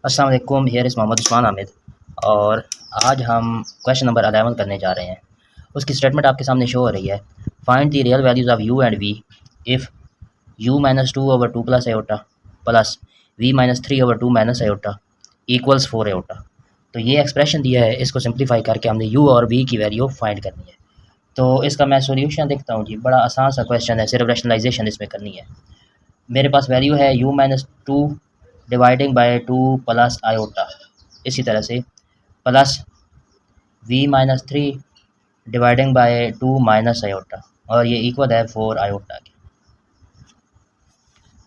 अस्सलाम वालेकुम, here is Mohammad Usman Hamid और आज हम क्वेश्चन नंबर 11 करने जा रहे हैं। उसकी स्टेटमेंट आपके सामने शो हो रही है। Find the real values of u and v if u minus 2/2 plus iota plus v minus 3/2 minus iota equals 4 iota. तो ये एक्सप्रेशन दिया है, इसको सिंप्लीफाई करके हमने u और v की वैल्यू फाइंड करनी है। तो इसका मैं सोल्यूशन देखता हूँ जी। बड़ा आसान सा क्वेश्चन है, सिर्फ रैशनलाइजेशन इसमें करनी है। मेरे पास वैल्यू है u minus 2 dividing by 2 plus iota, इसी तरह से plus v minus 3 dividing by 2 minus iota, और ये इक्वल है 4 आयोटा के।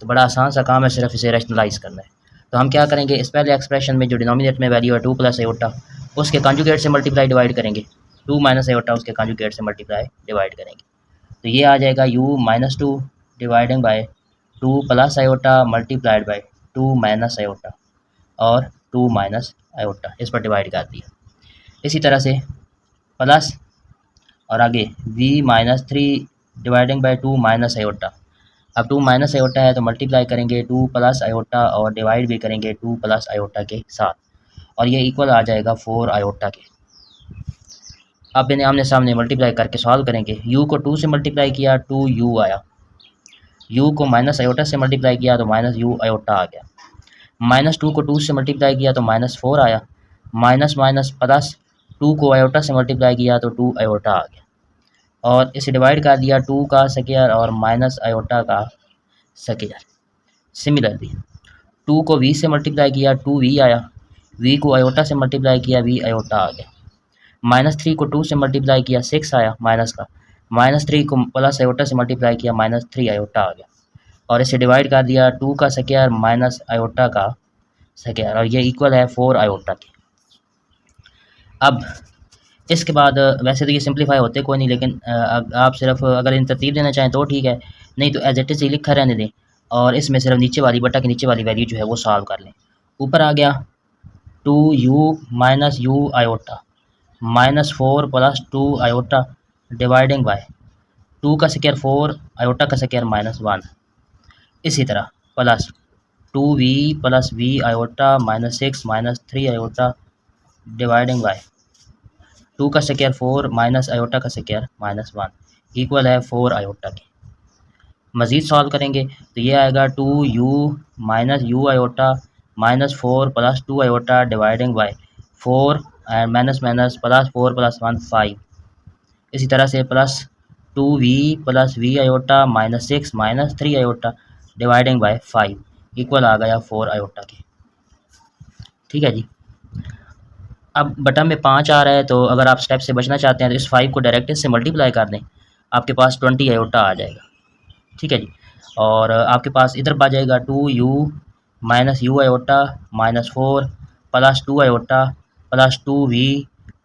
तो बड़ा आसान सा काम है, सिर्फ इसे रैशनलाइज करना है। तो हम क्या करेंगे, इस पहले एक्सप्रेशन में जो डिनोमिनेटर में वैल्यू है 2 प्लस आयोटा, उसके कॉन्जुगेट से मल्टीप्लाई डिवाइड करेंगे। 2 माइनस आयोटा उसके कॉन्जुगेट से मल्टीप्लाई डिवाइड करेंगे। तो ये आ जाएगा u minus 2 dividing by 2 plus iota multiplied by 2 minus iota और 2 माइनस आयोटा, इस पर डिवाइड कर दिया। इसी तरह से प्लस और आगे v minus 3 dividing by 2 minus iota. अब 2 माइनस आयोटा है तो मल्टीप्लाई करेंगे 2 प्लस आयोटा और डिवाइड भी करेंगे 2 प्लस आयोटा के साथ, और ये इक्वल आ जाएगा 4 आयोटा के। अब इन्हें आमने सामने मल्टीप्लाई करके सॉल्व करेंगे। u को 2 से मल्टीप्लाई किया 2u आया, u को माइनस आयोटा से मल्टीप्लाई किया तो माइनस u आयोटा आ गया, माइनस 2 को 2 से मल्टीप्लाई किया तो माइनस 4 आया, माइनस माइनस प्लस 2 को आयोटा से मल्टीप्लाई किया तो 2 आयोटा आ गया, और इसे डिवाइड कर दिया 2 का स्क्वायर और माइनस आयोटा का स्क्वायर। सिमिलरली 2 को v से मल्टीप्लाई किया 2v आया, v को आयोटा से मल्टीप्लाई किया v आयोटा आ गया, माइनस 3 को 2 से मल्टीप्लाई किया 6 आया माइनस का, माइनस 3 को प्लस आयोटा से मल्टीप्लाई किया माइनस 3 आयोटा आ गया, और इसे डिवाइड कर दिया 2 का स्क्वायर माइनस आयोटा का स्क्वायर, और ये इक्वल है 4 आयोटा के। अब इसके बाद वैसे तो ये सिंप्लीफाई होते कोई नहीं, लेकिन आप सिर्फ अगर इन तरतीब देना चाहें तो ठीक है, नहीं तो एज इट इज़ लिखा रहने दें और इसमें सिर्फ नीचे वाली बटा के नीचे वाली वैल्यू जो है वो सॉल्व कर लें। ऊपर आ गया 2u minus u iota minus 4 plus 2 iota dividing bye 2 का स्क्वायर 4 आयोटा का स्क्वायर माइनस 1। इसी तरह plus 2v plus v iota minus 6 minus 3 iota dividing bye 2 का स्क्वायर 4 माइनस आयोटा का स्क्वायर माइनस 1 इक्वल है 4 आयोटा के। मज़ीद सॉल्व करेंगे तो ये आएगा 2u minus u iota minus 4 plus 2 iota dividing by 4 and minus minus plus 4 plus 1 5। इसी तरह से plus 2v plus v iota minus 6 minus 3 iota dividing by 5 equal आ गया 4 आयोटा के। ठीक है जी। अब बटन में 5 आ रहा है, तो अगर आप स्टेप से बचना चाहते हैं तो इस 5 को डायरेक्ट से मल्टीप्लाई कर दें, आपके पास 20 आयोटा आ जाएगा। ठीक है जी। और आपके पास इधर आ जाएगा 2u minus u iota minus 4 plus 2 iota plus 2v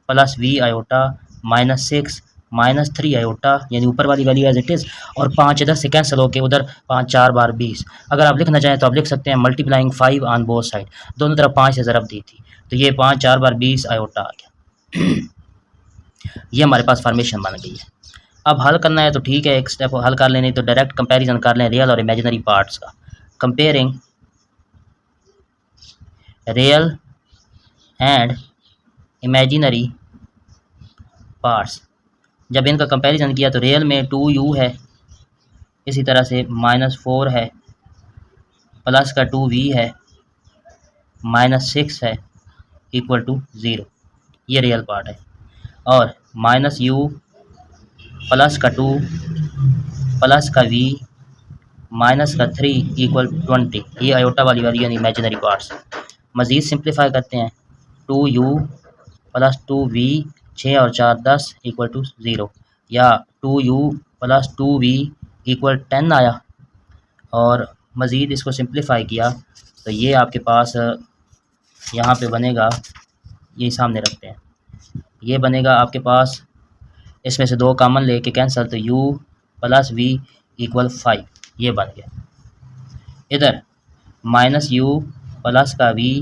plus v iota minus 6 minus 3 iota, यानी ऊपर वाली वैल्यू एज इट इज़, और 5 इधर से कैंसिल होके उधर 5 4 बार 20। अगर आप लिखना चाहें तो आप लिख सकते हैं मल्टीप्लाइंग 5 ऑन बोथ साइड, दोनों तरफ 5 से ज़रब दी थी, तो ये 5 4 बार 20 आयोटा आ गया। ये हमारे पास फॉर्मेशन बन गई है। अब हल करना है तो ठीक है, एक स्टेप हल कर लेने, तो डायरेक्ट कंपैरिजन कर लें रियल और इमेजिनरी पार्ट्स का। Comparing real and imaginary parts. जब इनका कंपैरिजन किया तो रियल में 2u है, इसी तरह से माइनस 4 है, प्लस का 2v है, माइनस 6 है, इक्वल टू 0, ये रियल पार्ट है। और माइनस u प्लस का 2 प्लस का v माइनस का 3 इक्वल 20, ये आयोटा वाली वैल्यू यानी इमेजिनरी पार्ट्स। मज़ीद सिंप्लीफाई करते हैं, 2u प्लस 2v 6 और 4 10 इक्वल टू 0, या 2u प्लस 2v इक्वल 10 आया। और मज़ीद इसको सिंप्लीफाई किया तो ये आपके पास यहाँ पे बनेगा, ये सामने रखते हैं, ये बनेगा आपके पास, इसमें से 2 कॉमन लेके कैंसिल, तो u प्लस v इक्वल 5, ये बन गया। इधर माइनस u प्लस का v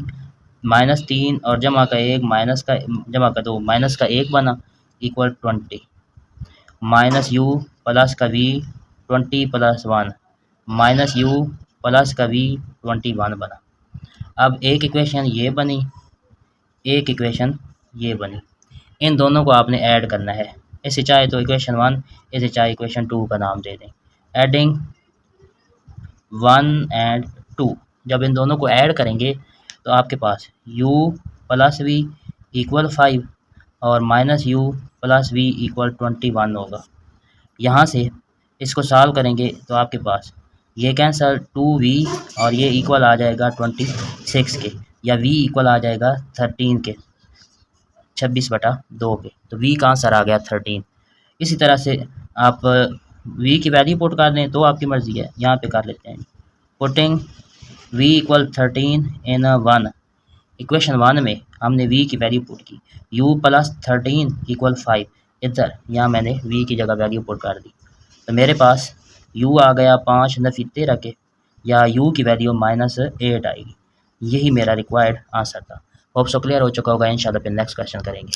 माइनस 3 और जमा का 1 माइनस का जमा का 2 माइनस का 1 बना इक्वल 20, माइनस u प्लस का v 20 plus 1 minus u plus का v 21 बना। अब एक इक्वेशन ये बनी, एक इक्वेशन ये बनी, इन दोनों को आपने ऐड करना है। इसे चाहे तो इक्वेशन 1, इसे चाहे इक्वेशन 2 का नाम दे दें। एडिंग 1 एंड 2, जब इन दोनों को ऐड करेंगे तो आपके पास u प्लस वी इक्वल 5 और minus u plus v equal 21 होगा। यहाँ से इसको सॉल्व करेंगे तो आपके पास ये कैंसल 2v और ये इक्वल आ जाएगा 26 के, या v इक्वल आ जाएगा 13 के, 26/2 के। तो v का आंसर आ गया 13। इसी तरह से आप v की वैल्यू पुट कर दें तो आपकी मर्ज़ी है, यहाँ पे कर लेते हैं। पुटिंग v इक्वल 13 इन 1, इक्वेशन 1 में हमने v की वैल्यू पुट की, u प्लस 13 इक्वल 5, इधर यहाँ मैंने v की जगह वैल्यू पुट कर दी। तो मेरे पास u आ गया 5 नफी 13 के, या u की वैल्यू -8 आएगी। यही मेरा रिक्वायर्ड आंसर था। होप सो क्लियर हो चुका होगा। इंशाल्लाह फिर नेक्स्ट क्वेश्चन करेंगे।